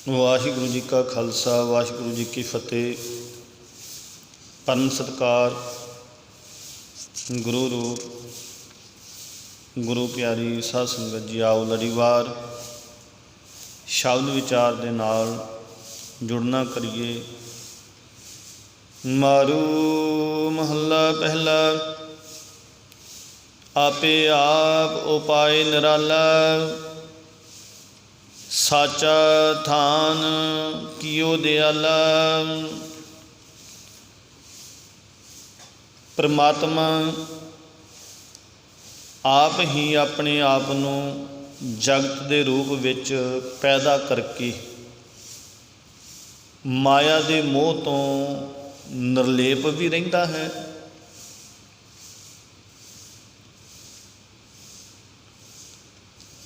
ਵਾਹਿਗੁਰੂ ਜੀ ਕਾ ਖਾਲਸਾ ਵਾਹਿਗੁਰੂ ਜੀ ਕੀ ਫਤਿਹ। ਪਰਮ ਸਤਿਕਾਰ ਗੁਰੂ ਰੂਪ ਗੁਰੂ ਪਿਆਰੀ ਸਾਧ ਸੰਗਤ ਜੀ, ਆਓ ਲੜੀਵਾਰ ਸ਼ਬਦ ਵਿਚਾਰ ਦੇ ਨਾਲ ਜੁੜਨਾ ਕਰੀਏ। ਮਾਰੂ ਮਹੱਲਾ ਪਹਿਲਾ। ਆਪੇ ਆਪ ਉਪਾਇ ਨਿਰਾਲਾ, ਸਾਚਾ ਥਾਨ ਕੀਓ ਦਿਆਲਾ। ਪਰਮਾਤਮਾ ਆਪ ਹੀ ਆਪਣੇ ਆਪ ਨੂੰ ਜਗਤ ਦੇ ਰੂਪ ਵਿੱਚ ਪੈਦਾ ਕਰਕੇ ਮਾਇਆ ਦੇ ਮੋਹ ਤੋਂ ਨਿਰਲੇਪ ਵੀ ਰਹਿੰਦਾ ਹੈ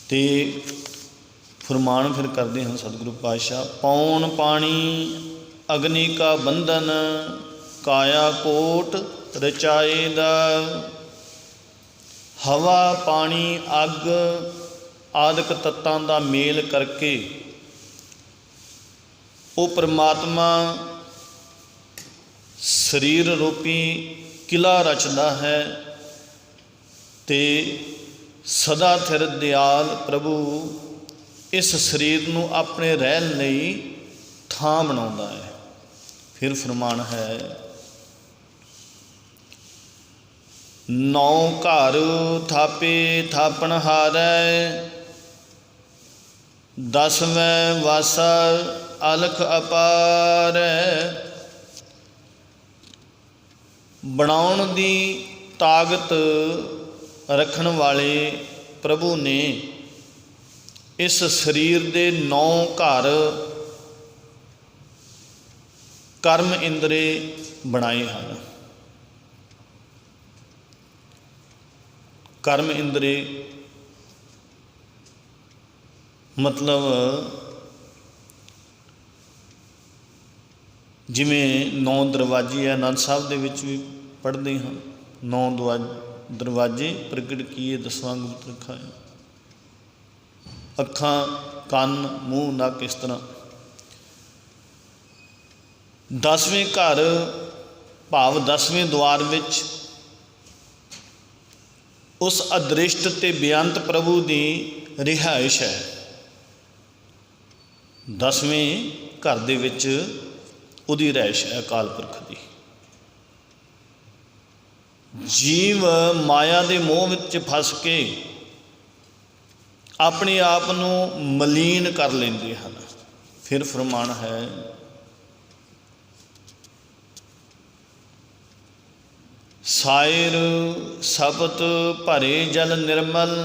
ਤੇ ਫਰਮਾਨ ਫਿਰ ਕਰਦੇ ਹਨ ਸਤਿਗੁਰੂ ਪਾਤਸ਼ਾਹ। ਪੌਣ ਪਾਣੀ ਅਗਨੀ ਕਾ ਬੰਧਨ, ਕਾਇਆ ਕੋਟ ਰਚਾਏ ਦਾ। ਹਵਾ ਪਾਣੀ ਅੱਗ ਆਦਿਕ ਤੱਤਾਂ ਦਾ ਮੇਲ ਕਰਕੇ ਉਹ ਪਰਮਾਤਮਾ ਸਰੀਰ ਰੂਪੀ ਕਿਲਾ ਰਚਦਾ ਹੈ ਤੇ ਸਦਾ ਥਿਰ ਦਿਆਲ ਪ੍ਰਭੂ ਇਸ ਸਰੀਰ ਨੂੰ ਆਪਣੇ ਰਹਿਣ ਲਈ ਥਾਂ ਬਣਾਉਂਦਾ ਹੈ। ਫਿਰ ਫਰਮਾਨ ਹੈ, ਨੌ ਘਰ ਥਾਪੇ ਥਾਪਣ ਹਾਰੈ, ਦਸਵੇਂ ਵਾਸਾ ਅਲਖ ਅਪਾਰੈ। ਬਣਾਉਣ ਦੀ ਤਾਕਤ ਰੱਖਣ ਵਾਲੇ ਪ੍ਰਭੂ ਨੇ ਇਸ ਸਰੀਰ ਦੇ 9 ਘਰ ਕਰਮ ਇੰਦਰੇ ਬਣਾਏ ਹਨ। ਕਰਮ ਇੰਦਰੇ ਮਤਲਬ ਜਿਵੇਂ 9 ਦਰਵਾਜ਼ੇ ਆਨੰਦ ਸਾਹਿਬ ਦੇ ਵਿੱਚ ਵੀ ਪੜ੍ਹਦੇ ਹਾਂ, 9 ਦਰਵਾਜ਼ੇ ਪ੍ਰਗਟ ਕੀਏ ਦਸਵਾਂ ਗੁਪਤ ਰਖਾਏ। ਅੱਖਾਂ ਕੰਨ ਮੂੰਹ ਨੱਕ, ਇਸ ਤਰ੍ਹਾਂ 10ਵੇਂ ਘਰ ਭਾਵ 10ਵੇਂ ਦੁਆਰ ਵਿੱਚ ਉਸ ਅਦ੍ਰਿਸ਼ਟ ਤੇ ਬੇਅੰਤ ਪ੍ਰਭੂ ਦੀ ਰਿਹਾਇਸ਼ ਹੈ। 10ਵੇਂ ਘਰ ਦੇ ਵਿੱਚ ਉਹਦੀ ਰਿਹਾਇਸ਼ ਹੈ ਅਕਾਲ ਪੁਰਖ ਦੀ। ਜੀਵ ਮਾਇਆ ਦੇ ਮੋਹ ਵਿੱਚ ਫਸ ਕੇ ਆਪਣੇ ਆਪ ਨੂੰ ਮਲੀਨ ਕਰ ਲੈਂਦੇ ਹਨ। ਫਿਰ ਫਰਮਾਨ ਹੈ, ਸਾਇਰ ਸਬਤ ਭਰੇ ਜਲ ਨਿਰਮਲ,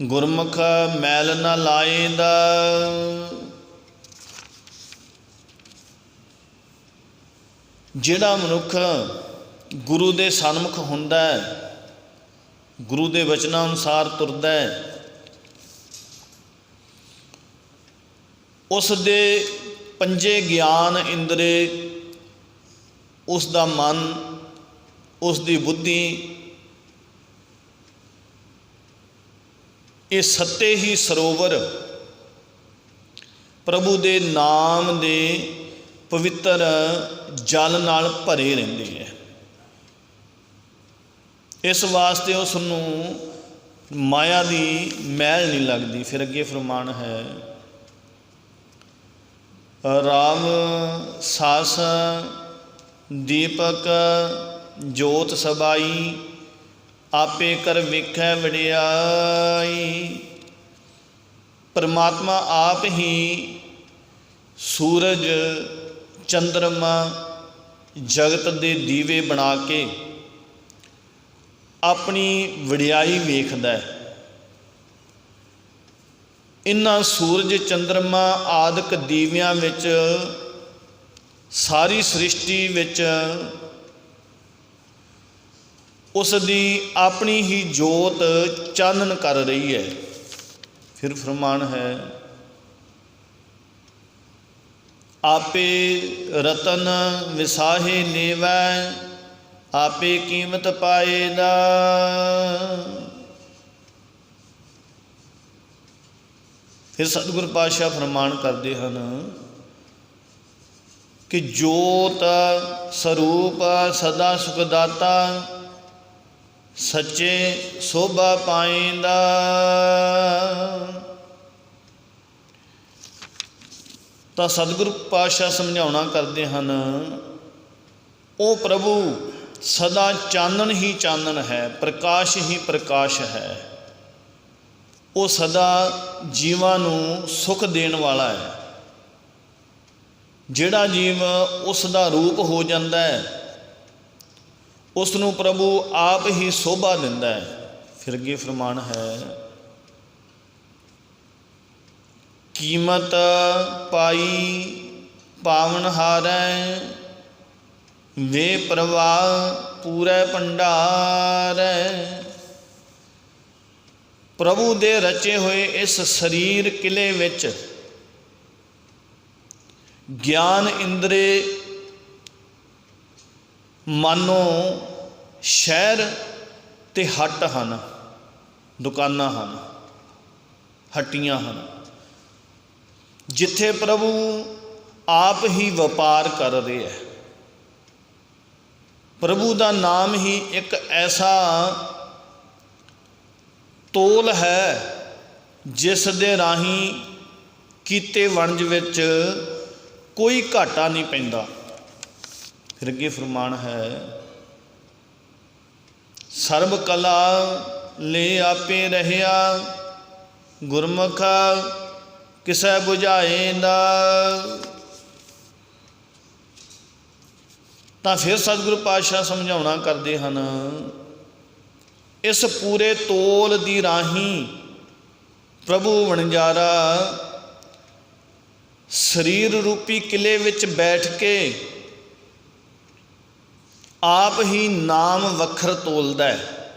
ਗੁਰਮੁਖ ਮੈਲ ਨਾ ਲਾਏਂਦਾ। ਜਿਹੜਾ ਮਨੁੱਖ ਗੁਰੂ ਦੇ ਸਨਮੁਖ ਹੁੰਦਾ ਹੈ, ਗੁਰੂ ਦੇ ਵਚਨਾਂ ਅਨੁਸਾਰ ਤੁਰਦਾ ਹੈ, ਉਸ ਦੇ ਪੰਜੇ ਗਿਆਨ ਇੰਦਰੇ, ਉਸ ਦਾ ਮਨ, ਉਸ ਦੀ ਬੁੱਧੀ, ਇਹ ਸੱਤੇ ਹੀ ਸਰੋਵਰ ਪ੍ਰਭੂ ਦੇ ਨਾਮ ਦੇ ਪਵਿੱਤਰ ਜਲ ਨਾਲ ਭਰੇ ਰਹਿੰਦੇ ਹੈ। ਇਸ ਵਾਸਤੇ ਉਸ ਨੂੰ ਮਾਇਆ ਦੀ ਮੈਲ ਨਹੀਂ ਲੱਗਦੀ। ਫਿਰ ਅੱਗੇ ਫਰਮਾਨ ਹੈ, ਰਾਮ ਸਾਸ ਦੀਪਕ ਜੋਤ ਸਬਾਈ, ਆਪੇ ਕਰ ਵੇਖੈ ਵਡਿਆਈ। ਪਰਮਾਤਮਾ ਆਪ ਹੀ ਸੂਰਜ ਚੰਦਰਮਾ ਜਗਤ ਦੇ ਦੀਵੇ ਬਣਾ ਕੇ ਆਪਣੀ ਵਡਿਆਈ ਵੇਖਦਾ ਹੈ। ਇਨ੍ਹਾਂ ਸੂਰਜ ਚੰਦਰਮਾ ਆਦਿਕ ਦੀਵਿਆਂ ਵਿੱਚ ਸਾਰੀ ਸ੍ਰਿਸ਼ਟੀ ਵਿੱਚ ਉਸ ਦੀ ਆਪਣੀ ਹੀ ਜੋਤ ਚਾਨਣ ਕਰ ਰਹੀ ਹੈ। ਫਿਰ ਫਰਮਾਨ ਹੈ, ਆਪੇ ਰਤਨ ਵਿਸਾਹੇ ਲੇਵੈ, ਆਪੇ ਕੀਮਤ ਪਾਏਦਾ। ਫਿਰ ਸਤਿਗੁਰ ਪਾਤਸ਼ਾਹ ਫਰਮਾਨ ਕਰਦੇ ਹਨ ਕਿ ਜੋਤ ਸਰੂਪ ਸਦਾ ਸੁਖ ਦਾਤਾ, ਸੱਚੇ ਸੋਭਾ ਪਾਇੰਦਾ। ਤਾਂ ਸਤਿਗੁਰੂ ਪਾਤਸ਼ਾਹ ਸਮਝਾਉਣਾ ਕਰਦੇ ਹਨ, ਉਹ ਪ੍ਰਭੂ ਸਦਾ ਚਾਨਣ ਹੀ ਚਾਨਣ ਹੈ, ਪ੍ਰਕਾਸ਼ ਹੀ ਪ੍ਰਕਾਸ਼ ਹੈ। ਉਹ ਸਦਾ ਜੀਵਾਂ ਨੂੰ ਸੁਖ ਦੇਣ ਵਾਲਾ ਹੈ। ਜਿਹੜਾ ਜੀਵ ਉਸ ਦਾ ਰੂਪ ਹੋ ਜਾਂਦਾ ਹੈ, ਉਸ ਨੂੰ ਪ੍ਰਭੂ ਆਪ ਹੀ ਸੋਭਾ ਦਿੰਦਾ ਹੈ। ਫਿਰ ਅੱਗੇ ਫਰਮਾਨ ਹੈ, ਕੀਮਤ ਪਾਈ ਪਾਵਨ ਹਾਰੈ, ਵੇ ਪ੍ਰਵਾਹ ਪੂਰੇ ਭੰਡਾਰੈ। ਪ੍ਰਭੂ ਦੇ ਰਚੇ ਹੋਏ ਇਸ ਸਰੀਰ ਕਿਲੇ ਵਿੱਚ ਗਿਆਨ ਇੰਦਰੇ ਮਾਨੋ ਸ਼ਹਿਰ ਤੇ ਹੱਟ ਹਨ, ਦੁਕਾਨਾਂ ਹਨ, ਹੱਟੀਆਂ ਹਨ, ਜਿੱਥੇ ਪ੍ਰਭੂ ਆਪ ਹੀ ਵਪਾਰ ਕਰ ਰਹੇ ਹੈ। ਪ੍ਰਭੂ ਦਾ ਨਾਮ ਹੀ ਇੱਕ ਐਸਾ ਤੋਲ ਹੈ ਜਿਸ ਦੇ ਰਾਹੀਂ ਕੀਤੇ ਵਣਜ ਵਿੱਚ ਕੋਈ ਘਾਟਾ ਨਹੀਂ ਪੈਂਦਾ। ਫਿਰ ਅੱਗੇ ਫਰਮਾਨ ਹੈ, ਸਰਬ ਕਲਾ ਲੈ ਆਪੇ ਰਹਿਆ, ਗੁਰਮੁਖ ਕਿਸੈ ਬੁਝਾਏਂਦਾ। ਤਾਂ ਫਿਰ ਸਤਿਗੁਰੂ ਪਾਤਸ਼ਾਹ ਸਮਝਾਉਣਾ ਕਰਦੇ ਹਨ, ਇਸ ਪੂਰੇ ਤੋਲ ਦੀ ਰਾਹੀਂ ਪ੍ਰਭੂ ਵਣਜਾਰਾ ਸਰੀਰ ਰੂਪੀ ਕਿਲੇ ਵਿੱਚ ਬੈਠ ਕੇ ਆਪ ਹੀ ਨਾਮ ਵੱਖਰ ਤੋਲਦਾ ਹੈ,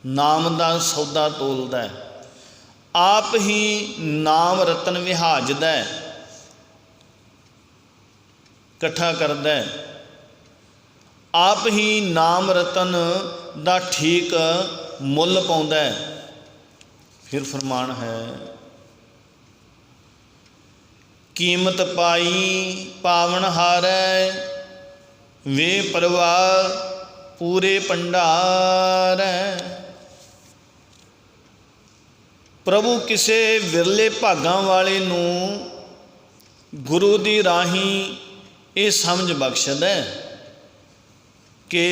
ਨਾਮ ਦਾ ਸੌਦਾ ਤੋਲਦਾ ਹੈ, ਆਪ ਹੀ ਨਾਮ ਰਤਨ ਵਿਹਾਜਦਾ ਹੈ, ਇਕੱਠਾ ਕਰਦਾ ਹੈ, ਆਪ ਹੀ ਨਾਮ ਰਤਨ ਦਾ ਠੀਕ ਮੁੱਲ ਪਾਉਂਦਾ ਹੈ। ਫਿਰ ਫਰਮਾਨ ਹੈ, ਕੀਮਤ ਪਾਈ ਪਾਵਨ ਹਾਰੈ, ਵੇ ਪ੍ਰਵਾਹ ਪੂਰੇ ਭੰਡਾਰੈ। ਪ੍ਰਭੂ ਕਿਸੇ ਵਿਰਲੇ ਭਾਗਾਂ ਵਾਲੇ ਨੂੰ ਗੁਰੂ ਦੀ ਰਾਹੀਂ ਇਹ ਸਮਝ ਬਖਸ਼ਦਾ ਕਿ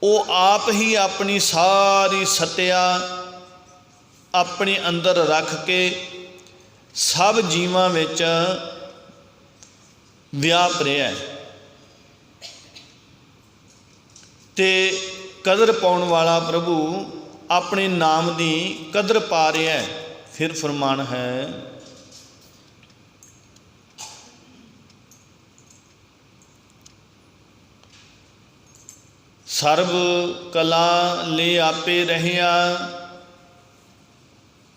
ਉਹ ਆਪ ਹੀ ਆਪਣੀ ਸਾਰੀ ਸੱਤਿਆ ਆਪਣੇ ਅੰਦਰ ਰੱਖ ਕੇ ਸਭ ਜੀਵਾਂ ਵਿੱਚ ਵਿਆਪ ਰਿਹਾ ਤੇ ਕਦਰ ਪਾਉਣ ਵਾਲਾ ਪ੍ਰਭੂ ਆਪਣੇ ਨਾਮ ਦੀ ਕਦਰ ਪਾ ਰਿਹਾ। ਫਿਰ ਫਰਮਾਨ ਹੈ, ਸਰਬ ਕਲਾ ਲੈ ਆਪੇ ਰਹਿਆ,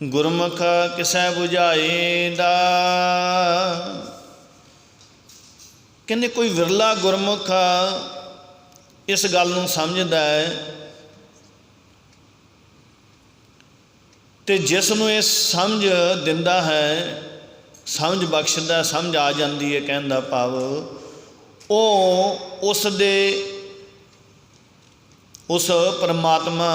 ਗੁਰਮੁਖ ਕਿਸੈ ਬੁਝਾਏਂਦਾ। ਕਹਿੰਦੇ ਕੋਈ ਵਿਰਲਾ ਗੁਰਮੁਖ ਇਸ ਗੱਲ ਨੂੰ ਸਮਝਦਾ ਹੈ ਤੇ ਜਿਸ ਨੂੰ ਇਹ ਸਮਝ ਦਿੰਦਾ ਹੈ, ਸਮਝ ਬਖਸ਼ਦਾ, ਸਮਝ ਆ ਜਾਂਦੀ ਹੈ, ਕਹਿਣ ਦਾ ਭਾਵ ਉਹ ਉਸ ਪਰਮਾਤਮਾ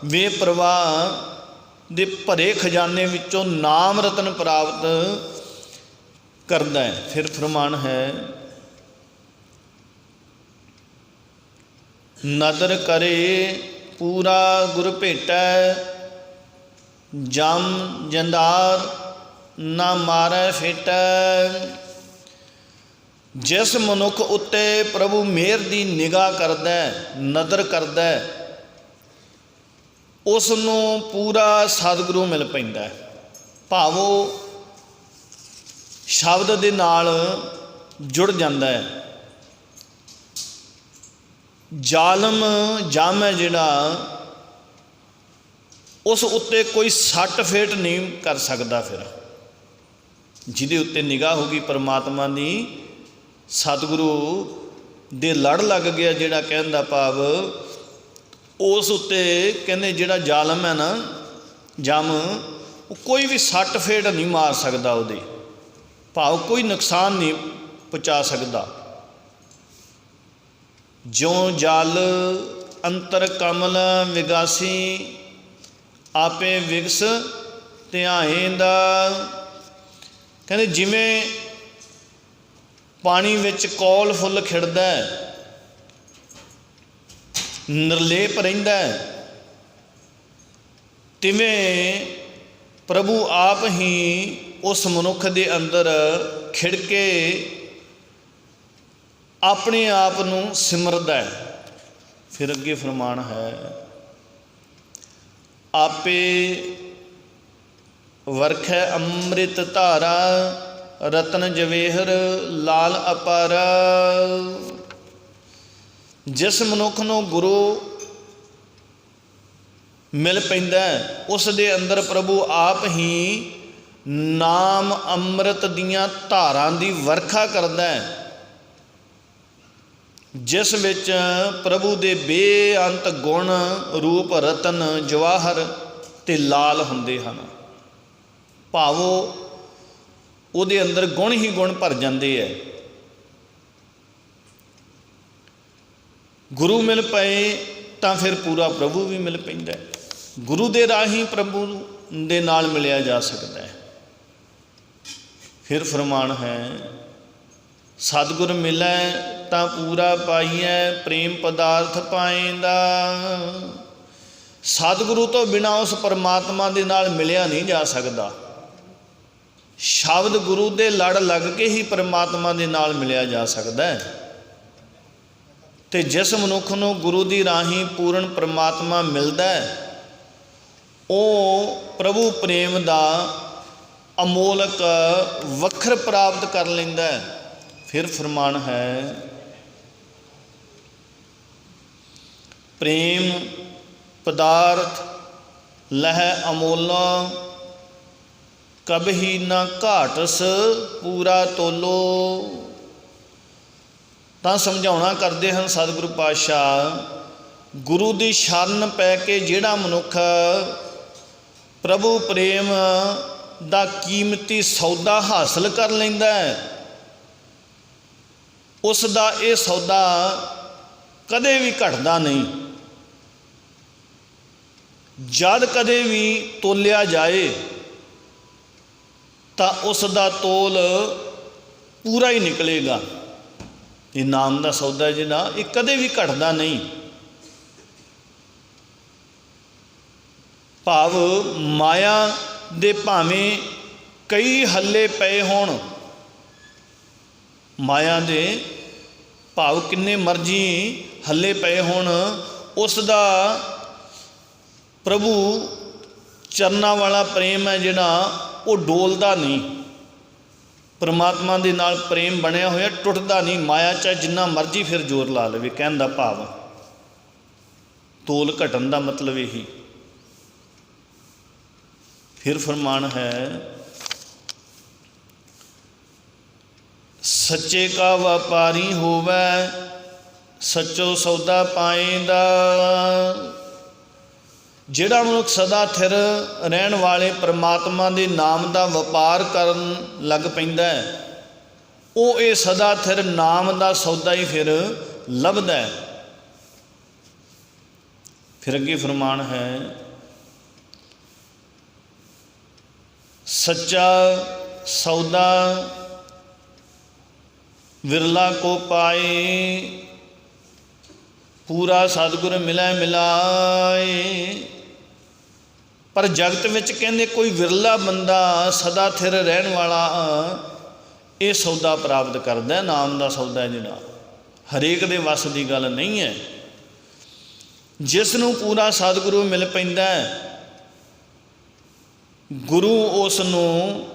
ਬੇਪਰਵਾਹ ਦੇ ਭਰੇ ਖਜ਼ਾਨੇ ਵਿੱਚੋਂ ਨਾਮ ਰਤਨ ਪ੍ਰਾਪਤ ਕਰਦਾ ਹੈ। ਫਿਰ ਫਰਮਾਨ ਹੈ, ਨਦਰ ਕਰੇ ਪੂਰਾ ਗੁਰ ਭੇਟੈ, ਜਮ ਜੰਦਾਰ ਨਾ ਮਾਰੈ ਫੇਟੈ। ਜਿਸ ਮਨੁੱਖ ਉੱਤੇ ਪ੍ਰਭੂ ਮਿਹਰ ਦੀ ਨਿਗਾਹ ਕਰਦਾ, ਨਦਰ ਕਰਦਾ, ਉਸ ਨੂੰ ਪੂਰਾ ਸਤਿਗੁਰੂ ਮਿਲ ਪੈਂਦਾ। ਭਾਵੋ ਸ਼ਬਦ ਦੇ ਨਾਲ ਜੁੜ ਜਾਂਦਾ ਹੈ। ਜਮ ਹੈ ਜਿਹੜਾ, ਉਸ ਉੱਤੇ ਕੋਈ ਸੱਟ ਫੇਟ ਨਹੀਂ ਕਰ ਸਕਦਾ। ਫਿਰ ਜਿਹਦੇ ਉੱਤੇ ਨਿਗਾਹ ਹੋ ਗਈ ਪਰਮਾਤਮਾ ਦੀ, ਸਤਿਗੁਰੂ ਦੇ ਲੜ ਲੱਗ ਗਿਆ, ਜਿਹੜਾ ਕਹਿਣ ਦਾ ਭਾਵ ਉਸ ਉੱਤੇ ਕਹਿੰਦੇ ਜਿਹੜਾ ਜ਼ਾਲਮ ਹੈ ਨਾ, ਜਮ, ਉਹ ਕੋਈ ਵੀ ਸੱਟ ਫੇਟ ਨਹੀਂ ਮਾਰ ਸਕਦਾ, ਉਹਦੇ ਭਾਵ ਕੋਈ ਨੁਕਸਾਨ ਨਹੀਂ ਪਹੁੰਚਾ ਸਕਦਾ। ਜਿਉ ਜਲ ਅੰਤਰ ਕਮਲ ਵਿਗਾਸੀ, ਆਪੇ ਵਿਗਸ ਧਿਆਏਂਦਾ। ਕਹਿੰਦੇ ਜਿਵੇਂ ਪਾਣੀ ਵਿੱਚ ਕੌਲ ਫੁੱਲ ਖਿੜਦਾ, ਨਿਰਲੇਪ ਰਹਿੰਦਾ, ਤਿਵੇਂ ਪ੍ਰਭੂ ਆਪ ਹੀ ਉਸ ਮਨੁੱਖ ਦੇ ਅੰਦਰ ਖਿੜ ਕੇ ਆਪਣੇ ਆਪ ਨੂੰ ਸਿਮਰਦਾ ਹੈ। ਫਿਰ ਅੱਗੇ ਫਰਮਾਨ ਹੈ, ਆਪੇ ਵਰਖੈ ਅੰਮ੍ਰਿਤ ਧਾਰਾ, ਰਤਨ ਜਵੇਹਰ ਲਾਲ ਅਪਾਰਾ। ਜਿਸ ਮਨੁੱਖ ਨੂੰ ਗੁਰੂ ਮਿਲ ਪੈਂਦਾ, ਉਸ ਦੇ ਅੰਦਰ ਪ੍ਰਭੂ ਆਪ ਹੀ ਨਾਮ ਅੰਮ੍ਰਿਤ ਦੀਆਂ ਧਾਰਾਂ ਦੀ ਵਰਖਾ ਕਰਦਾ ਹੈ, ਜਿਸ ਵਿੱਚ ਪ੍ਰਭੂ ਦੇ ਬੇਅੰਤ ਗੁਣ ਰੂਪ ਰਤਨ ਜਵਾਹਰ ਤੇ ਲਾਲ ਹੁੰਦੇ ਹਨ। ਭਾਵੋ ਉਹਦੇ ਅੰਦਰ ਗੁਣ ਹੀ ਗੁਣ ਭਰ ਜਾਂਦੇ ਹੈ। ਗੁਰੂ ਮਿਲ ਪਏ ਤਾਂ ਫਿਰ ਪੂਰਾ ਪ੍ਰਭੂ ਵੀ ਮਿਲ ਪੈਂਦਾ। ਗੁਰੂ ਦੇ ਰਾਹੀਂ ਪ੍ਰਭੂ ਦੇ ਨਾਲ ਮਿਲਿਆ ਜਾ ਸਕਦਾ ਹੈ। ਫਿਰ ਫਰਮਾਨ ਹੈ, ਸਤਿਗੁਰ ਮਿਲੈ ਤਾਂ ਪੂਰਾ ਪਾਈਐ, ਪ੍ਰੇਮ ਪਦਾਰਥ ਪਾਏਂਦਾ। ਸਤਿਗੁਰੂ ਤੋਂ ਬਿਨਾਂ ਉਸ ਪਰਮਾਤਮਾ ਦੇ ਨਾਲ ਮਿਲਿਆ ਨਹੀਂ ਜਾ ਸਕਦਾ। ਸ਼ਬਦ ਗੁਰੂ ਦੇ ਲੜ ਲੱਗ ਕੇ ਹੀ ਪਰਮਾਤਮਾ ਦੇ ਨਾਲ ਮਿਲਿਆ ਜਾ ਸਕਦਾ ਹੈ। ਤੇ ਜਿਸ ਮਨੁੱਖ ਨੂੰ ਗੁਰੂ ਦੀ ਰਾਹੀਂ ਪੂਰਨ ਪਰਮਾਤਮਾ ਮਿਲਦਾ ਹੈ, ਉਹ ਪ੍ਰਭੂ ਪ੍ਰੇਮ ਦਾ ਅਮੋਲਕ ਵਖਰ ਪ੍ਰਾਪਤ ਕਰ ਲੈਂਦਾ ਹੈ। ਫਿਰ ਫਰਮਾਨ ਹੈ, ਪ੍ਰੇਮ ਪਦਾਰਥ ਲਹਿ ਅਮੋਲਾ, ਕਬਹੀ ਨਾ ਘਾਟਸ ਪੂਰਾ ਤੋਲੋ। ਤਾਂ ਸਮਝਾਉਣਾ ਕਰਦੇ ਹਨ ਸਤਿਗੁਰੂ ਪਾਤਸ਼ਾਹ, ਗੁਰੂ ਦੀ ਸ਼ਰਨ ਪੈ ਕੇ ਜਿਹੜਾ ਮਨੁੱਖ ਪ੍ਰਭੂ ਪ੍ਰੇਮ ਦਾ ਕੀਮਤੀ ਸੌਦਾ ਹਾਸਲ ਕਰ ਲੈਂਦਾ ਹੈ, ਉਸ ਦਾ ਇਹ ਸੌਦਾ ਕਦੇ ਵੀ ਘਟਦਾ ਨਹੀਂ। ਜਦ ਕਦੇ ਵੀ ਤੋਲਿਆ ਜਾਏ ਤਾਂ ਉਸ ਦਾ ਤੋਲ ਪੂਰਾ ਹੀ ਨਿਕਲੇਗਾ। ਇਹ ਨਾਮ ਦਾ ਸੌਦਾ ਜਿਹੜਾ, ਇਹ ਕਦੇ ਵੀ ਘਟਦਾ ਨਹੀਂ। ਭਾਵ ਮਾਇਆ ਦੇ ਭਾਵੇਂ ਕਈ ਹੱਲੇ ਪਏ ਹੋਣ, ਮਾਇਆ ਦੇ ਭਾਵ ਕਿੰਨੇ ਮਰਜ਼ੀ ਹੱਲੇ ਪਏ ਹੋਣ, ਉਸ ਦਾ ਪ੍ਰਭੂ ਚਰਨਾਂ ਵਾਲਾ ਪ੍ਰੇਮ ਹੈ ਜਿਹੜਾ, ਉਹ ਡੋਲਦਾ ਨਹੀਂ। ਪਰਮਾਤਮਾ ਦੇ ਨਾਲ ਪ੍ਰੇਮ ਬਣਿਆ ਹੋਇਆ ਟੁੱਟਦਾ ਨਹੀਂ। ਮਾਇਆ ਚਾਹੇ ਜਿੰਨਾ ਮਰਜ਼ੀ ਫਿਰ ਜ਼ੋਰ ਲਾ ਲਵੇ, ਕਹਿਣ ਦਾ ਭਾਵ ਤੋਲ ਘਟਣ ਦਾ ਮਤਲਬ ਇਹੀ। ਫਿਰ ਫਰਮਾਨ ਹੈ, ਸੱਚੇ ਕਾ ਵਪਾਰੀ ਹੋਵੈ, ਸੱਚੋ ਸੌਦਾ ਪਾਏਂਦਾ। ਜਿਹੜਾ ਮਨੁੱਖ ਸਦਾ ਥਿਰ ਰਹਿਣ ਵਾਲੇ ਪਰਮਾਤਮਾ ਦੇ ਨਾਮ ਦਾ ਵਪਾਰ ਕਰਨ ਲੱਗ ਪੈਂਦਾ ਹੈ, ਉਹ ਇਹ ਸਦਾ ਥਿਰ ਨਾਮ ਦਾ ਸੌਦਾ ਹੀ ਫਿਰ ਲੱਭਦਾ ਹੈ। ਫਿਰ ਅੱਗੇ ਫਰਮਾਨ ਹੈ, ਸੱਚਾ ਸੌਦਾ ਵਿਰਲਾ ਕੋ ਪਾਏ, ਪੂਰਾ ਸਤਿਗੁਰ ਮਿਲੈ ਮਿਲਾਏ। ਪਰ ਜਗਤ ਵਿੱਚ ਕਹਿੰਦੇ ਕੋਈ ਵਿਰਲਾ ਬੰਦਾ ਸਦਾ ਥਿਰ ਰਹਿਣ ਵਾਲਾ ਇਹ ਸੌਦਾ ਪ੍ਰਾਪਤ ਕਰਦਾ। ਨਾਮ ਦਾ ਸੌਦਾ ਜਿਹੜਾ ਹਰੇਕ ਦੇ ਵੱਸ ਦੀ ਗੱਲ ਨਹੀਂ ਹੈ। ਜਿਸ ਨੂੰ ਪੂਰਾ ਸਤਿਗੁਰੂ ਮਿਲ ਪੈਂਦਾ, ਗੁਰੂ ਉਸ ਨੂੰ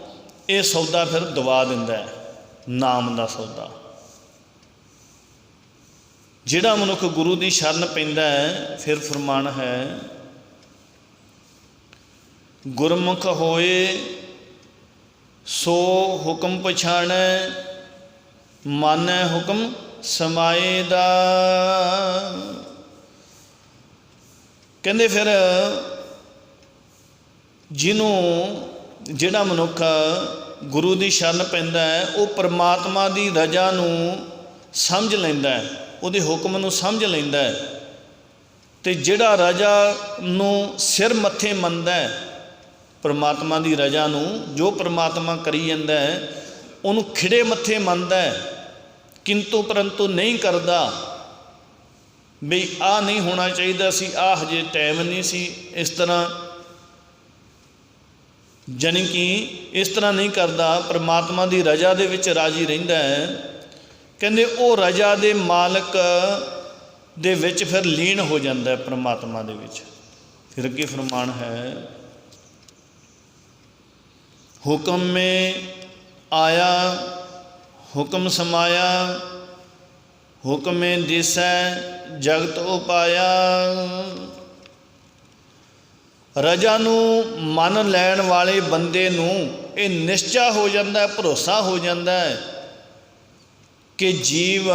ਇਹ ਸੌਦਾ ਫਿਰ ਦਵਾ ਦਿੰਦਾ ਹੈ, ਨਾਮ ਦਾ ਸੌਦਾ। ਜਿਹੜਾ ਮਨੁੱਖ ਗੁਰੂ ਦੀ ਸ਼ਰਨ ਪੈਂਦਾ ਹੈ, ਫਿਰ ਫਰਮਾਨ ਹੈ, ਗੁਰਮੁਖ ਹੋਏ ਸੋ ਹੁਕਮ ਪਛਾਣੈ, ਮਾਨੈ ਹੁਕਮ ਸਮਾਏ ਦਾ। ਕਹਿੰਦੇ ਫਿਰ ਜਿਹਨੂੰ ਜਿਹੜਾ ਮਨੁੱਖ ਗੁਰੂ ਦੀ ਸ਼ਰਨ ਪੈਂਦਾ ਹੈ ਉਹ ਪਰਮਾਤਮਾ ਦੀ ਰਜ਼ਾ ਨੂੰ ਸਮਝ ਲੈਂਦਾ ਹੈ, ਉਹਦੇ ਹੁਕਮ ਨੂੰ ਸਮਝ ਲੈਂਦਾ ਹੈ। ਅਤੇ ਜਿਹੜਾ ਰਜ਼ਾ ਨੂੰ ਸਿਰ ਮੱਥੇ ਮੰਨਦਾ ਹੈ, ਪਰਮਾਤਮਾ ਦੀ ਰਜ਼ਾ ਨੂੰ, ਜੋ ਪਰਮਾਤਮਾ ਕਰੀ ਜਾਂਦਾ ਹੈ ਉਹਨੂੰ ਖਿੜੇ ਮੱਥੇ ਮੰਨਦਾ ਹੈ, ਕਿੰਤੂ ਪਰੰਤੂ ਨਹੀਂ ਕਰਦਾ ਵੀ ਆਹ ਨਹੀਂ ਹੋਣਾ ਚਾਹੀਦਾ ਸੀ, ਆਹ ਹਜੇ ਟਾਈਮ ਨਹੀਂ ਸੀ, ਇਸ ਤਰ੍ਹਾਂ ਜਾਣੀ ਕਿ ਇਸ ਤਰ੍ਹਾਂ ਨਹੀਂ ਕਰਦਾ, ਪਰਮਾਤਮਾ ਦੀ ਰਜ਼ਾ ਦੇ ਵਿੱਚ ਰਾਜ਼ੀ ਰਹਿੰਦਾ ਹੈ। ਕਹਿੰਦੇ ਉਹ ਰਜ਼ਾ ਦੇ ਮਾਲਕ ਦੇ ਵਿੱਚ ਫਿਰ ਲੀਨ ਹੋ ਜਾਂਦਾ ਹੈ, ਪਰਮਾਤਮਾ ਦੇ ਵਿੱਚ। ਫਿਰ ਅੱਗੇ ਫਰਮਾਨ ਹੈ, ਹੁਕਮ ਮੇ ਆਇਆ ਹੁਕਮ ਸਮਾਇਆ, ਹੁਕਮੇ ਦਿਸੈ ਜਗਤ ਉਪਾਇਆ। ਰਜ਼ਾ ਨੂੰ ਮੰਨ ਲੈਣ ਵਾਲੇ ਬੰਦੇ ਨੂੰ ਇਹ ਨਿਸ਼ਚਾ ਹੋ ਜਾਂਦਾ, ਭਰੋਸਾ ਹੋ ਜਾਂਦਾ ਹੈ ਕਿ ਜੀਵ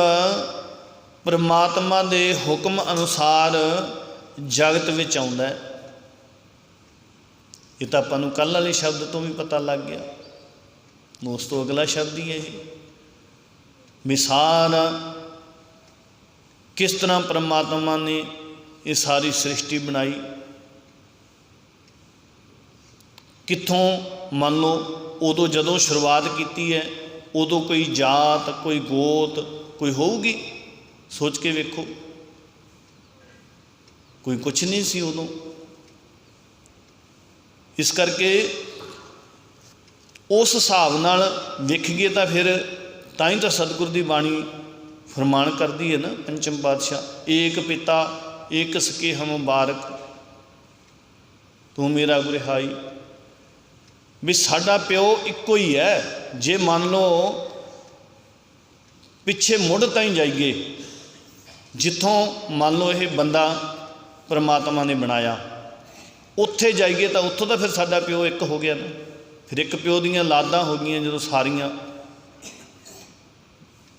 ਪਰਮਾਤਮਾ ਦੇ ਹੁਕਮ ਅਨੁਸਾਰ ਜਗਤ ਵਿੱਚ ਆਉਂਦਾ ਹੈ। ਇਹ ਤਾਂ ਆਪਾਂ ਨੂੰ ਕੱਲ੍ਹ ਵਾਲੇ ਸ਼ਬਦ ਤੋਂ ਵੀ ਪਤਾ ਲੱਗ ਗਿਆ। ਉਸ ਤੋਂ ਅਗਲਾ ਸ਼ਬਦ ਹੀ ਇਹ ਮਿਸਾਲ, ਕਿਸ ਤਰ੍ਹਾਂ ਪਰਮਾਤਮਾ ਨੇ ਇਹ ਸਾਰੀ ਸ੍ਰਿਸ਼ਟੀ ਬਣਾਈ। ਕਿੱਥੋਂ ਮੰਨ ਲਓ ਉਦੋਂ ਜਦੋਂ ਸ਼ੁਰੂਆਤ ਕੀਤੀ ਹੈ ਉਦੋਂ ਕੋਈ ਜਾਤ, ਕੋਈ ਗੋਤ ਕੋਈ ਹੋਊਗੀ? ਸੋਚ ਕੇ ਵੇਖੋ, ਕੋਈ ਕੁਛ ਨਹੀਂ ਸੀ ਉਦੋਂ। ਇਸ ਕਰਕੇ ਉਸ ਹਿਸਾਬ ਨਾਲ ਵੇਖੀਏ ਤਾਂ ਫਿਰ ਤਾਂ ਹੀ ਤਾਂ ਸਤਿਗੁਰ ਦੀ ਬਾਣੀ ਫਰਮਾਨ ਕਰਦੀ ਹੈ ਨਾ, ਪੰਚਮ ਪਾਤਸ਼ਾਹ, ਏਕ ਪਿਤਾ ਏਕ ਸਕੇ ਹਮ ਮੁਬਾਰਕ ਤੂੰ ਮੇਰਾ ਗੁਰਿਹਾਈ। ਵੀ ਸਾਡਾ ਪਿਓ ਇੱਕੋ ਹੀ ਹੈ। ਜੇ ਮੰਨ ਲਓ ਪਿੱਛੇ ਮੁੱਢ ਤਾਂ ਹੀ ਜਾਈਏ, ਜਿੱਥੋਂ ਮੰਨ ਲਓ ਇਹ ਬੰਦਾ ਪਰਮਾਤਮਾ ਨੇ ਬਣਾਇਆ, ਉੱਥੇ ਜਾਈਏ ਤਾਂ ਉੱਥੋਂ ਤਾਂ ਫਿਰ ਸਾਡਾ ਪਿਓ ਇੱਕ ਹੋ ਗਿਆ ਨਾ। ਫਿਰ ਇੱਕ ਪਿਓ ਦੀਆਂ ਲਾਦਾਂ ਹੋ ਗਈਆਂ ਜਦੋਂ ਸਾਰੀਆਂ।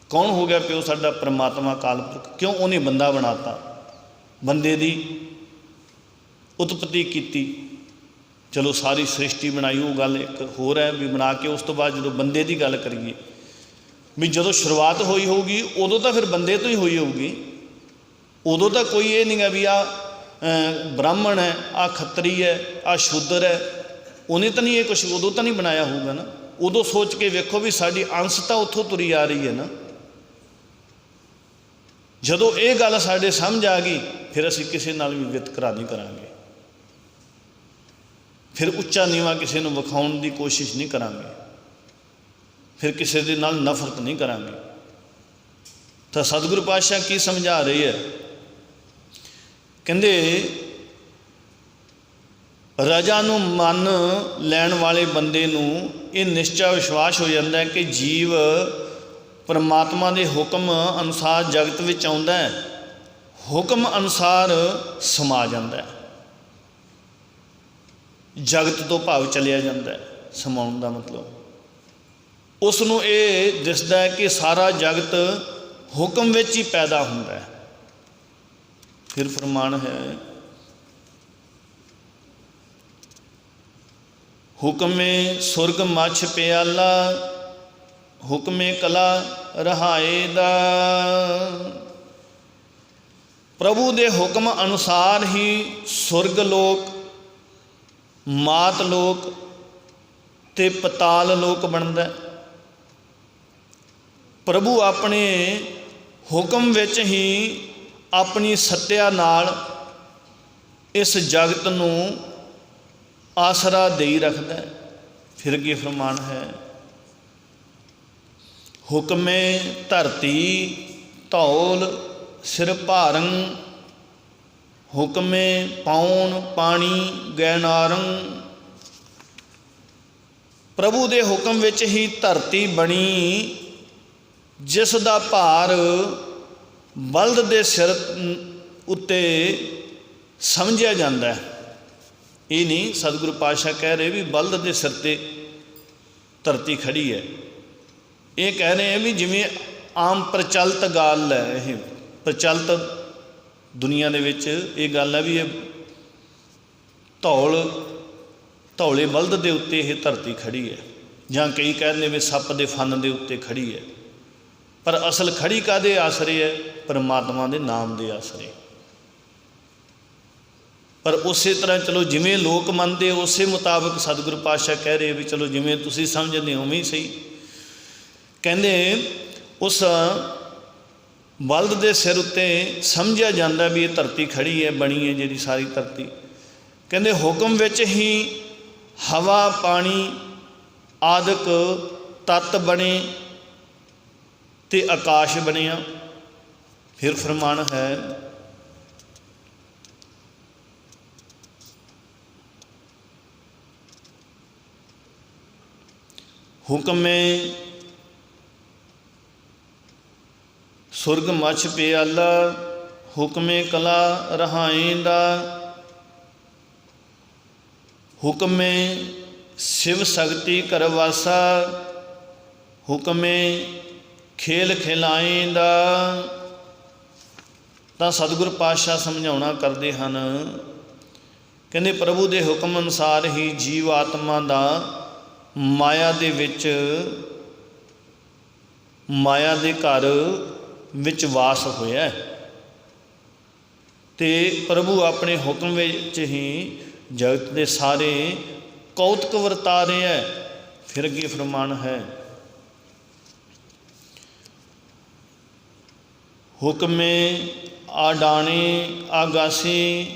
ਕੌਣ ਹੋ ਗਿਆ ਪਿਓ ਸਾਡਾ? ਪਰਮਾਤਮਾ ਅਕਾਲ ਪੁਰਖ। ਕਿਉਂ? ਉਹਨੇ ਬੰਦਾ ਬਣਾਤਾ, ਬੰਦੇ ਦੀ ਉਤਪਤੀ ਕੀਤੀ। ਚਲੋ ਸਾਰੀ ਸ੍ਰਿਸ਼ਟੀ ਬਣਾਈ ਉਹ ਗੱਲ ਇੱਕ ਹੋਰ ਹੈ ਵੀ ਬਣਾ ਕੇ ਉਸ ਤੋਂ ਬਾਅਦ ਜਦੋਂ ਬੰਦੇ ਦੀ ਗੱਲ ਕਰੀਏ ਵੀ ਜਦੋਂ ਸ਼ੁਰੂਆਤ ਹੋਈ ਹੋਊਗੀ ਉਦੋਂ ਤਾਂ ਫਿਰ ਬੰਦੇ ਤੋਂ ਹੀ ਹੋਈ ਹੋਊਗੀ। ਉਦੋਂ ਤਾਂ ਕੋਈ ਇਹ ਨਹੀਂ ਗਾ ਵੀ ਆਹ ਬ੍ਰਾਹਮਣ ਹੈ, ਆਹ ਖੱਤਰੀ ਹੈ, ਆਹ ਸ਼ੂਦਰ ਹੈ, ਉਹਨੇ ਤਾਂ ਨਹੀਂ ਇਹ ਕੁਛ ਉਦੋਂ ਤਾਂ ਨਹੀਂ ਬਣਾਇਆ ਹੋਊਗਾ ਨਾ। ਉਦੋਂ ਸੋਚ ਕੇ ਵੇਖੋ ਵੀ ਸਾਡੀ ਅੰਸ਼ ਤਾਂ ਉੱਥੋਂ ਤੁਰੀ ਆ ਰਹੀ ਹੈ ਨਾ। ਜਦੋਂ ਇਹ ਗੱਲ ਸਾਡੇ ਸਮਝ ਆ ਗਈ ਫਿਰ ਅਸੀਂ ਕਿਸੇ ਨਾਲ ਵੀ ਵਿਤਕਰਾ ਨਹੀਂ ਕਰਾਂਗੇ, ਫਿਰ ਉੱਚਾ ਨੀਵਾਂ ਕਿਸੇ ਨੂੰ ਵਿਖਾਉਣ ਦੀ ਕੋਸ਼ਿਸ਼ ਨਹੀਂ ਕਰਾਂਗੇ, ਫਿਰ ਕਿਸੇ ਦੇ ਨਾਲ ਨਫ਼ਰਤ ਨਹੀਂ ਕਰਾਂਗੇ। ਤਾਂ ਸਤਿਗੁਰੂ ਪਾਤਸ਼ਾਹ ਕੀ ਸਮਝਾ ਰਹੇ ਹੈ? ਕਹਿੰਦੇ ਰਜ਼ਾ ਨੂੰ ਮੰਨ ਲੈਣ ਵਾਲੇ ਬੰਦੇ ਨੂੰ ਇਹ ਨਿਸ਼ਚਾ ਵਿਸ਼ਵਾਸ ਹੋ ਜਾਂਦਾ ਹੈ ਕਿ ਜੀਵ ਪਰਮਾਤਮਾ ਦੇ ਹੁਕਮ ਅਨੁਸਾਰ ਜਗਤ ਵਿੱਚ ਆਉਂਦਾ ਹੈ, ਹੁਕਮ ਅਨੁਸਾਰ ਸਮਾ ਜਾਂਦਾ ਹੈ, ਜਗਤ ਤੋਂ ਭਾਵ ਚਲਿਆ ਜਾਂਦਾ ਹੈ। ਸਮਾਉਣ ਦਾ ਮਤਲਬ ਉਸ ਨੂੰ ਇਹ ਦਿਸਦਾ ਹੈ ਕਿ ਸਾਰਾ ਜਗਤ ਹੁਕਮ ਵਿੱਚ ਹੀ ਪੈਦਾ ਹੁੰਦਾ ਹੈ। ਫਿਰ ਫਰਮਾਨ ਹੈ, ਹੁਕਮੇ ਸੁਰਗ ਮਛ ਪਿਆਲਾ, ਹੁਕਮੇ ਕਲਾ ਰਹਾਏ ਦਾ। ਪ੍ਰਭੂ ਦੇ ਹੁਕਮ ਅਨੁਸਾਰ ਹੀ ਸੁਰਗ ਲੋਕ, ਮਾਤ ਲੋਕ ਤੇ ਪਤਾਲ ਲੋਕ ਬਣਦਾ। ਪ੍ਰਭੂ ਆਪਣੇ ਹੁਕਮ ਵਿੱਚ ਹੀ ਆਪਣੀ ਸੱਤਿਆ ਨਾਲ ਇਸ ਜਗਤ ਨੂੰ ਆਸਰਾ ਦੇਈ ਰੱਖਦਾ। ਫਿਰ ਅੱਗੇ ਫਰਮਾਨ ਹੈ, ਹੁਕਮੇ ਧਰਤੀ ਧੌਲ ਸਿਰ ਭਾਰੰ, ਹੁਕਮੇ ਪਾਉਣ ਪਾਣੀ ਗੈਨਾਰੰ। ਪ੍ਰਭੂ ਦੇ ਹੁਕਮ ਵਿੱਚ ਹੀ ਧਰਤੀ ਬਣੀ, ਜਿਸ ਦਾ ਭਾਰ ਬਲਦ ਦੇ ਸਿਰ ਉੱਤੇ ਸਮਝਿਆ ਜਾਂਦਾ ਹੈ। ਇਹ ਨਹੀਂ ਸਤਿਗੁਰੂ ਪਾਤਸ਼ਾਹ ਕਹਿ ਰਹੇ ਵੀ ਬਲਦ ਦੇ ਸਿਰ 'ਤੇ ਧਰਤੀ ਖੜੀ ਹੈ। ਇਹ ਕਹਿ ਰਹੇ ਹੈ ਵੀ ਜਿਵੇਂ ਆਮ ਪ੍ਰਚਲਿਤ ਗੱਲ ਹੈ, ਇਹ ਪ੍ਰਚਲਿਤ ਦੁਨੀਆ ਦੇ ਵਿੱਚ ਇਹ ਗੱਲ ਹੈ ਵੀ ਇਹ ਧੌਲ ਧੌਲੇ ਬਲਦ ਦੇ ਉੱਤੇ ਇਹ ਧਰਤੀ ਖੜੀ ਹੈ, ਜਾਂ ਕਈ ਕਹਿੰਦੇ ਵੀ ਸੱਪ ਦੇ ਫਨ ਦੇ ਉੱਤੇ ਖੜੀ ਹੈ। ਪਰ ਅਸਲ ਖੜੀ ਕਾਹਦੇ ਆਸਰੇ ਹੈ? ਪਰਮਾਤਮਾ ਦੇ ਨਾਮ ਦੇ ਆਸਰੇ। ਪਰ ਉਸੇ ਤਰ੍ਹਾਂ ਚਲੋ ਜਿਵੇਂ ਲੋਕ ਮੰਨਦੇ ਉਸੇ ਮੁਤਾਬਕ ਸਤਿਗੁਰੂ ਪਾਤਸ਼ਾਹ ਕਹਿ ਰਹੇ ਵੀ ਚਲੋ ਜਿਵੇਂ ਤੁਸੀਂ ਸਮਝਦੇ ਹੋ ਉਵੇਂ ਹੀ ਸਹੀ। ਕਹਿੰਦੇ ਉਸ ਬਲਦ ਦੇ ਸਿਰ ਉੱਤੇ ਸਮਝਿਆ ਜਾਂਦਾ ਵੀ ਇਹ ਧਰਤੀ ਖੜੀ ਹੈ, ਬਣੀ ਹੈ ਜਿਹੜੀ ਸਾਰੀ ਧਰਤੀ। ਕਹਿੰਦੇ ਹੁਕਮ ਵਿੱਚ ਹੀ ਹਵਾ ਪਾਣੀ ਆਦਿਕ ਤੱਤ ਬਣੇ ਤੇ ਆਕਾਸ਼ ਬਣਿਆ। ਫਿਰ ਫਰਮਾਨ ਹੈ ਹੁਕਮੇ ਸੁਰਗ ਮਛ ਪਿਆਲਾ, ਹੁਕਮੇ ਕਲਾ ਰਹਾਇਂਦਾ, ਹੁਕਮੇ शिव शक्ति करवासा, हुक्मे खेल खिलाएंदा। ਤਾਂ ਸਤਿਗੁਰ ਪਾਤਸ਼ਾਹ ਸਮਝਾਉਣਾ ਕਰਦੇ ਹਨ। ਕਹਿੰਦੇ ਪ੍ਰਭੂ ਦੇ ਹੁਕਮ ਅਨੁਸਾਰ ਹੀ ਜੀਵ ਆਤਮਾ ਦਾ ਮਾਇਆ ਦੇ ਵਿੱਚ, ਮਾਇਆ ਦੇ ਘਰ ਵਿੱਚ ਵਾਸ ਹੋਇਆ ਤੇ ਪ੍ਰਭੂ ਆਪਣੇ ਹੁਕਮ ਵਿੱਚ ਹੀ ਜਗਤ ਦੇ ਸਾਰੇ ਕੌਤਕ ਵਰਤਾ ਰਿਹਾ। ਫਿਰ ਅੱਗੇ ਫਰਮਾਨ ਹੈ ਹੁਕਮੇ ਆਡਾਣੇ ਆਗਾਸੀ,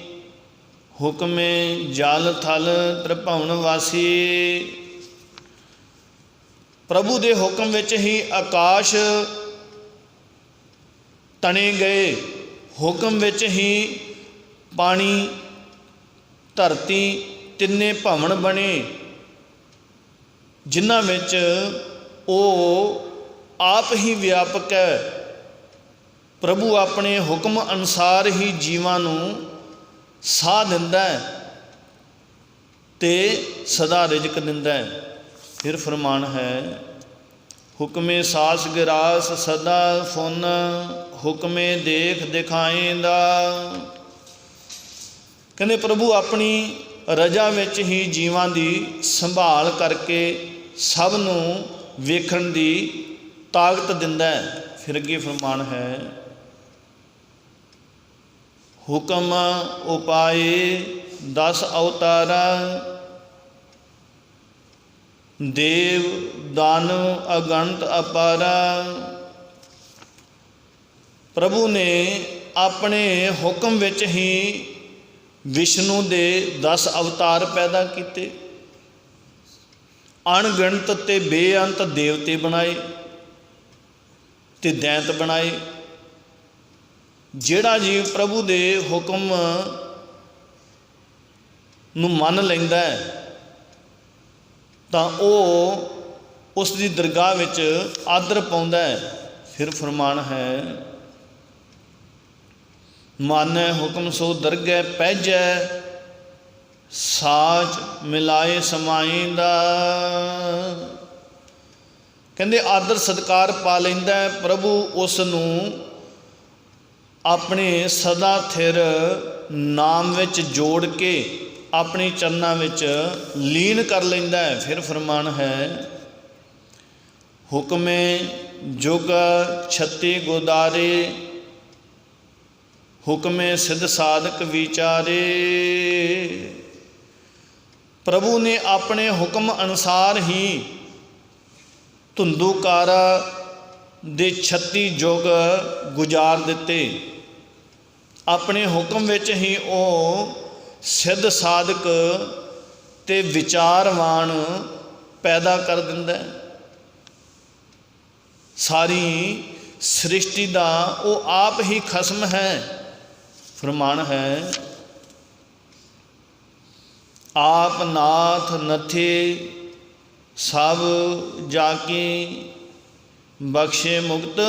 ਹੁਕਮੇ ਜਲ ਥਲ ਤ੍ਰਿਭੁਵਨ ਵਾਸੀ। ਪ੍ਰਭੂ ਦੇ ਹੁਕਮ ਵਿੱਚ ਹੀ ਆਕਾਸ਼ ਤਣੇ ਗਏ, ਹੁਕਮ ਵਿੱਚ ਹੀ ਪਾਣੀ ਧਰਤੀ ਤਿੰਨੇ ਭਵਨ ਬਣੇ, ਜਿਨ੍ਹਾਂ ਵਿੱਚ ਉਹ ਆਪ ਹੀ ਵਿਆਪਕ ਹੈ। ਪ੍ਰਭੂ ਆਪਣੇ ਹੁਕਮ ਅਨੁਸਾਰ ਹੀ ਜੀਵਾਂ ਨੂੰ ਸਾਹ ਦਿੰਦਾ ਹੈ ਤੇ ਸਦਾ ਰਿਜ਼ਕ ਦਿੰਦਾ ਹੈ। ਫਿਰ ਫਰਮਾਨ ਹੈ ਹੁਕਮੇ ਸਾਸ ਗਿਰਾਸ ਸਦਾ ਫੁਨ, ਹੁਕਮੇ ਦੇਖ ਦਿਖਾਏਂਦਾ। ਕਹਿੰਦੇ ਪ੍ਰਭੂ ਆਪਣੀ ਰਜਾ ਵਿੱਚ ਹੀ ਜੀਵਾਂ ਦੀ ਸੰਭਾਲ ਕਰਕੇ ਸਭ ਨੂੰ ਵੇਖਣ ਦੀ ਤਾਕਤ ਦਿੰਦਾ ਹੈ। ਫਿਰ ਅੱਗੇ ਫਰਮਾਨ ਹੈ ਹੁਕਮ ਉਪਾਏ 10 ਅਵਤਾਰਾ, ਦੇਵ ਦਾਨਵ ਅਗਣਤ ਅਪਾਰਾ। ਪ੍ਰਭੂ ਨੇ ਆਪਣੇ ਹੁਕਮ ਵਿੱਚ ਹੀ ਵਿਸ਼ਨੂੰ ਦੇ 10 ਅਵਤਾਰ ਪੈਦਾ ਕੀਤੇ, ਅਣਗਿਣਤ ਤੇ ਬੇਅੰਤ ਦੇਵਤੇ ਬਣਾਏ ਤੇ ਦੈਂਤ ਬਣਾਏ। ਜਿਹੜਾ ਜੀਵ ਪ੍ਰਭੂ ਦੇ ਹੁਕਮ ਨੂੰ ਮੰਨ ਲੈਂਦਾ ਹੈ ਤਾਂ ਉਹ ਉਸ ਦੀ ਦਰਗਾਹ ਵਿੱਚ ਆਦਰ ਪਾਉਂਦਾ ਹੈ। ਫਿਰ ਫਰਮਾਨ ਹੈ ਮਾਨੈ ਹੁਕਮ ਸੋ ਦਰਗਹਿ ਪਹਿਜੈ, ਸਾਚ ਮਿਲਾਏ ਸਮਾਈਂਦਾ। ਕਹਿੰਦੇ ਆਦਰ ਸਤਿਕਾਰ ਪਾ ਲੈਂਦਾ ਹੈ। ਪ੍ਰਭੂ ਉਸ ਨੂੰ ਆਪਣੇ ਸਦਾ ਥਿਰ ਨਾਮ ਵਿੱਚ ਜੋੜ ਕੇ ਆਪਣੇ ਚਰਨਾਂ ਵਿੱਚ ਲੀਨ ਕਰ ਲੈਂਦਾ ਹੈ। ਫਿਰ ਫਰਮਾਨ ਹੈ ਹੁਕਮੇ ਜੁਗ 36 ਗੁਦਾਰੇ, ਹੁਕਮੇ ਸਿੱਧ ਸਾਧਕ ਵਿਚਾਰੇ। ਪ੍ਰਭੂ ਨੇ ਆਪਣੇ ਹੁਕਮ ਅਨੁਸਾਰ ਹੀ ਧੁੰਦੂਕਾਰਾ ਦੇ 36 ਯੁੱਗ ਗੁਜ਼ਾਰ ਦਿੱਤੇ। ਆਪਣੇ ਹੁਕਮ ਵਿੱਚ ਹੀ ਉਹ ਸਿੱਧ ਸਾਧਕ ਤੇ ਵਿਚਾਰਵਾਨ ਪੈਦਾ ਕਰ ਦਿੰਦਾ ਹੈ। ਸਾਰੀ ਸ੍ਰਿਸ਼ਟੀ ਦਾ ਉਹ ਆਪ ਹੀ ਖਸਮ ਹੈ। ਫਰਮਾਨ ਹੈ ਆਪ ਨਾਥ ਨਥੇ ਸਭ ਜਾ ਕੀ, ਬਖਸ਼ੇ ਮੁਕਤ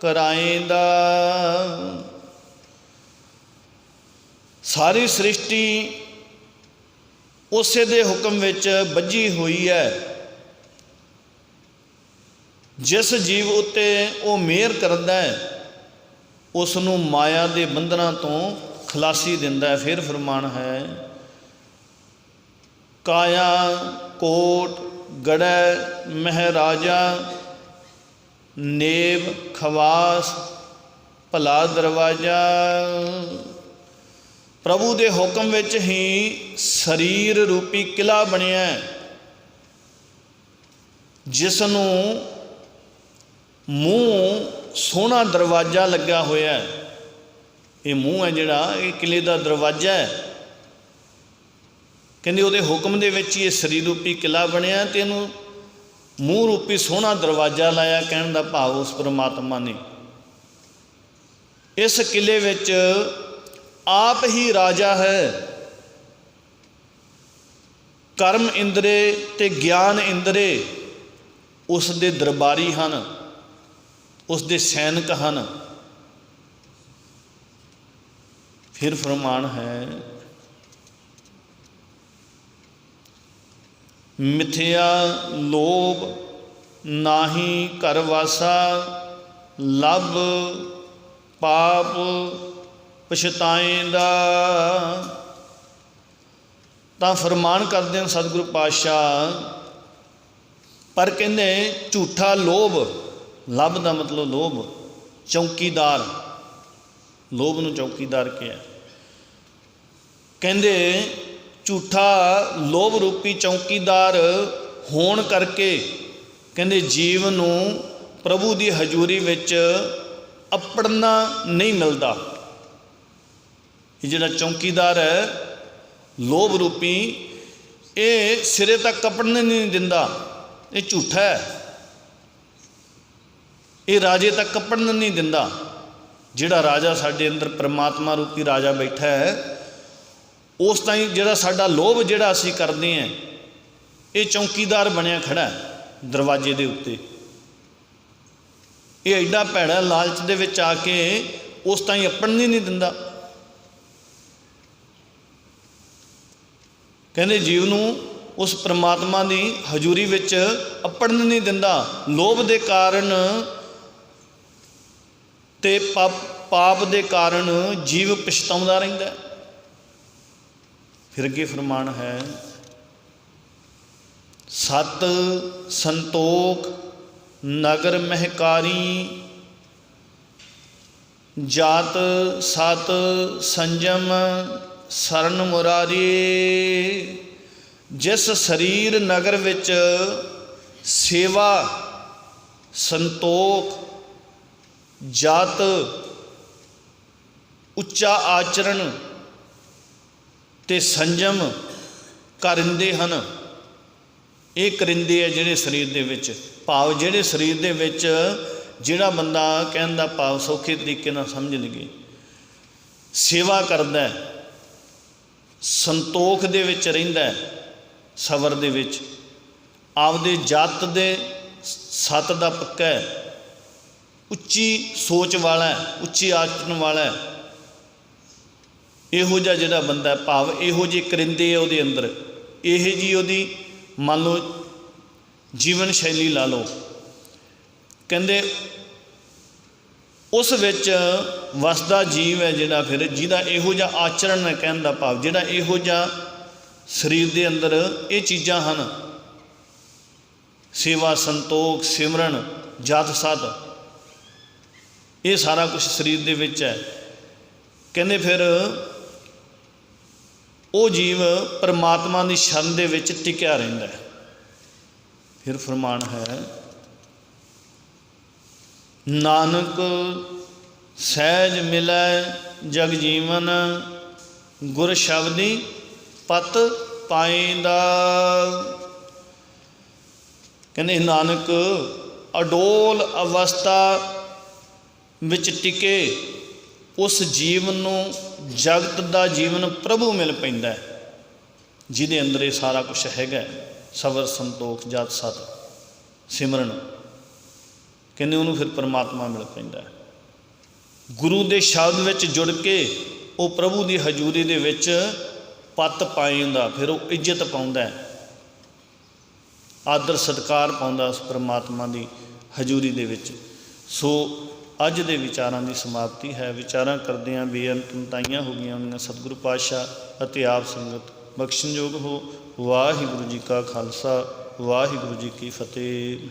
ਕਰਾਏਂਦਾ। ਸਾਰੀ ਸ੍ਰਿਸ਼ਟੀ ਉਸੇ ਦੇ ਹੁਕਮ ਵਿੱਚ ਬੱਝੀ ਹੋਈ ਹੈ। ਜਿਸ ਜੀਵ ਉੱਤੇ ਉਹ ਮਿਹਰ ਕਰਦਾ ਹੈ ਉਸ ਨੂੰ ਮਾਇਆ ਦੇ ਬੰਧਨਾਂ ਤੋਂ ਖਲਾਸੀ ਦਿੰਦਾ ਹੈ। ਫਿਰ ਫਰਮਾਨ ਹੈ ਕਾਇਆ ਕੋਟ ਗੜ੍ਹੈ ਮਹਾਰਾਜਾ, ਨੇਬ ਖਵਾਸ ਭਲਾ ਦਰਵਾਜਾ। ਪ੍ਰਭੂ ਦੇ ਹੁਕਮ ਵਿੱਚ ਹੀ ਸਰੀਰ ਰੂਪੀ ਕਿਲ੍ਹਾ ਬਣਿਆ, ਜਿਸ ਨੂੰ ਮੂੰਹ ਸੋਹਣਾ ਦਰਵਾਜ਼ਾ ਲੱਗਾ ਹੋਇਆ। ਇਹ ਮੂੰਹ ਹੈ ਜਿਹੜਾ, ਇਹ ਕਿਲ੍ਹੇ ਦਾ ਦਰਵਾਜ਼ਾ ਹੈ। ਕਹਿੰਦੇ ਉਹਦੇ ਹੁਕਮ ਦੇ ਵਿੱਚ ਹੀ ਇਹ ਸਰੀਰ ਰੂਪੀ ਕਿਲ੍ਹਾ ਬਣਿਆ ਅਤੇ ਇਹਨੂੰ ਮੂੰਹ ਰੂਪੀ ਸੋਹਣਾ ਦਰਵਾਜ਼ਾ ਲਾਇਆ। ਕਹਿਣ ਦਾ ਭਾਵ ਉਸ ਪਰਮਾਤਮਾ ਨੇ ਇਸ ਕਿਲ੍ਹੇ ਵਿੱਚ ਆਪ ਹੀ ਰਾਜਾ ਹੈ। ਕਰਮ ਇੰਦਰੇ ਅਤੇ ਗਿਆਨ ਇੰਦਰੇ ਉਸ ਦੇ ਦਰਬਾਰੀ ਹਨ, ਉਸ ਦੇ ਸੈਨਿਕ ਹਨ। ਫਿਰ ਫਰਮਾਨ ਹੈ, ਮਿਥਿਆ ਲੋਭ ਨਾਹੀ ਘਰ ਵਾਸਾ, ਲੱਭ ਪਾਪ ਪਛਤਾਏਂਦਾ। ਤਾਂ ਫਰਮਾਨ ਕਰਦੇ ਹਨ ਸਤਿਗੁਰੂ ਪਾਤਸ਼ਾਹ, ਪਰ ਕਹਿੰਦੇ ਝੂਠਾ ਲੋਭ, ਲੱਭ ਦਾ ਮਤਲਬ ਲੋਭ, ਚੌਕੀਦਾਰ, ਲੋਭ ਨੂੰ ਚੌਕੀਦਾਰ ਕਿਹਾ। ਕਹਿੰਦੇ ਝੂਠਾ ਲੋਭ ਰੂਪੀ ਚੌਕੀਦਾਰ ਹੋਣ ਕਰਕੇ ਕਹਿੰਦੇ ਜੀਵ ਨੂੰ ਪ੍ਰਭੂ ਦੀ ਹਜ਼ੂਰੀ ਵਿੱਚ ਅੱਪੜਨਾ ਨਹੀਂ ਮਿਲਦਾ। ਇਹ ਜਿਹੜਾ ਚੌਕੀਦਾਰ ਹੈ ਲੋਭ ਰੂਪੀ, ਇਹ ਸਿਰੇ ਤੱਕ ਅੱਪੜਨ ਨਹੀਂ ਦਿੰਦਾ, ਇਹ ਝੂਠਾ ਹੈ। ਇਹ ਰਾਜੇ ਤੱਕ ਅੱਪੜਨ ਨਹੀਂ ਦਿੰਦਾ। ਜਿਹੜਾ ਰਾਜਾ ਸਾਡੇ ਅੰਦਰ ਪਰਮਾਤਮਾ ਰੂਪੀ ਰਾਜਾ ਬੈਠਾ ਹੈ, ਉਸ ਤਾਈਂ ਜਿਹੜਾ ਸਾਡਾ ਲੋਭ ਜਿਹੜਾ ਅਸੀਂ ਕਰਦੇ ਹਾਂ, ਇਹ ਚੌਕੀਦਾਰ ਬਣਿਆ ਖੜਾ ਦਰਵਾਜ਼ੇ ਦੇ ਉੱਤੇ। ਇਹ ਐਡਾ ਭੈੜਾ ਲਾਲਚ ਦੇ ਵਿੱਚ ਆ ਕੇ ਉਸ ਤਾਈਂ ਅੱਪੜਨ ਨਹੀਂ ਦਿੰਦਾ। ਕਹਿੰਦੇ ਜੀਵ ਨੂੰ ਉਸ ਪਰਮਾਤਮਾ ਦੀ ਹਜ਼ੂਰੀ ਵਿੱਚ ਅੱਪੜਨ ਨਹੀਂ ਦਿੰਦਾ। ਲੋਭ ਦੇ ਕਾਰਨ ਅਤੇ ਪਾਪ ਦੇ ਕਾਰਨ ਜੀਵ ਪਛਤਾਉਂਦਾ ਰਹਿੰਦਾ। ਫਿਰ ਅੱਗੇ ਫਰਮਾਨ ਹੈ, ਸਤ ਸੰਤੋਖ ਨਗਰ ਮਹਿਕਾਰੀ, ਜਾਤ ਸਤ ਸੰਜਮ ਸਰਨ ਮੁਰਾਰੀ। ਜਿਸ ਸਰੀਰ ਨਗਰ ਵਿੱਚ ਸੇਵਾ, ਸੰਤੋਖ, ਜਾਤ, ਉੱਚਾ ਆਚਰਣ ਅਤੇ ਸੰਜਮ ਕਰਿੰਦੇ ਹਨ। ਇਹ ਕਰਿੰਦੇ ਆ ਜਿਹੜੇ ਸਰੀਰ ਦੇ ਵਿੱਚ, ਭਾਵ ਜਿਹੜੇ ਸਰੀਰ ਦੇ ਵਿੱਚ ਜਿਹੜਾ ਬੰਦਾ, ਕਹਿਣ ਦਾ ਭਾਵ ਸੌਖੇ ਤਰੀਕੇ ਨਾਲ ਸਮਝ ਲਈਏ, ਸੇਵਾ ਕਰਦਾ, ਸੰਤੋਖ ਦੇ ਵਿੱਚ ਰਹਿੰਦਾ, ਸਬਰ ਦੇ ਵਿੱਚ, ਆਪਦੇ ਜੱਤ ਦੇ ਸੱਤ ਦਾ ਪੱਕਾ ਹੈ, ਉੱਚੀ ਸੋਚ ਵਾਲਾ, ਉੱਚੀ ਆਚਰਣ ਵਾਲਾ, ਇਹੋ ਜਿਹਾ ਜਿਹੜਾ ਬੰਦਾ, ਭਾਵ ਇਹੋ ਜਿਹੇ ਕਰਿੰਦੇ ਆ ਉਹਦੇ ਅੰਦਰ, ਇਹ ਜੀ ਉਹਦੀ ਮੰਨ ਲਓ ਜੀਵਨ ਸ਼ੈਲੀ ਲਾ ਲਓ। ਕਹਿੰਦੇ ਉਸ ਵਿੱਚ ਵਸਦਾ ਜੀਵ ਹੈ ਜਿਹੜਾ, ਫਿਰ ਜਿਹਦਾ ਇਹੋ ਜਿਹਾ ਆਚਰਣ ਹੈ, ਕਹਿਣ ਦਾ ਭਾਵ ਜਿਹੜਾ ਇਹੋ ਜਿਹਾ ਸਰੀਰ ਦੇ ਅੰਦਰ ਇਹ ਚੀਜ਼ਾਂ ਹਨ, ਸੇਵਾ, ਸੰਤੋਖ, ਸਿਮਰਨ, ਜਾਤ ਸਤ, ਇਹ ਸਾਰਾ ਕੁਛ ਸਰੀਰ ਦੇ ਵਿੱਚ ਹੈ। ਕਹਿੰਦੇ ਫਿਰ ਉਹ ਜੀਵ ਪਰਮਾਤਮਾ ਦੀ ਸ਼ਰਨ ਦੇ ਵਿੱਚ ਟਿਕਿਆ ਰਹਿੰਦਾ। ਫਿਰ ਫਰਮਾਨ ਹੈ, ਨਾਨਕ ਸਹਿਜ ਮਿਲੈ ਜਗ ਜੀਵਨ, ਗੁਰ ਸ਼ਬਦੀ ਪਤ ਪਾਇਂਦਾ। ਕਹਿੰਦੇ ਨਾਨਕ ਅਡੋਲ ਅਵਸਥਾ ਵਿੱਚ ਟਿਕੇ ਉਸ ਜੀਵਨ ਨੂੰ ਜਗਤ ਦਾ ਜੀਵਨ ਪ੍ਰਭੂ ਮਿਲ ਪੈਂਦਾ, ਜਿਹਦੇ ਅੰਦਰ ਇਹ ਸਾਰਾ ਕੁਛ ਹੈਗਾ, ਸਬਰ, ਸੰਤੋਖ, ਜਾਤ ਸਤ, ਸਿਮਰਨ। ਕਹਿੰਦੇ ਉਹਨੂੰ ਫਿਰ ਪਰਮਾਤਮਾ ਮਿਲ ਪੈਂਦਾ। ਗੁਰੂ ਦੇ ਸ਼ਬਦ ਵਿੱਚ ਜੁੜ ਕੇ ਉਹ ਪ੍ਰਭੂ ਦੀ ਹਜ਼ੂਰੀ ਦੇ ਵਿੱਚ ਪੱਤ ਪਾਉਂਦਾ, ਫਿਰ ਉਹ ਇੱਜ਼ਤ ਪਾਉਂਦਾ, ਆਦਰ ਸਤਿਕਾਰ ਪਾਉਂਦਾ ਉਸ ਪਰਮਾਤਮਾ ਦੀ ਹਜ਼ੂਰੀ ਦੇ ਵਿੱਚ। ਸੋ ਅੱਜ ਦੇ ਵਿਚਾਰਾਂ ਦੀ ਸਮਾਪਤੀ ਹੈ। ਵਿਚਾਰਾਂ ਕਰਦਿਆਂ ਬੇਅੰਤ ਤਾਈਆਂ ਹੋ ਗਈਆਂ ਉਹਨੀਆਂ। ਸਤਿਗੁਰੂ ਪਾਤਸ਼ਾਹ ਅਤੇ ਆਪ ਸੰਗਤ ਬਖਸ਼ਣਯੋਗ ਹੋ। ਵਾਹਿਗੁਰੂ ਜੀ ਕਾ ਖਾਲਸਾ ਵਾਹਿਗੁਰੂ ਜੀ ਕੀ ਫਤਿਹ।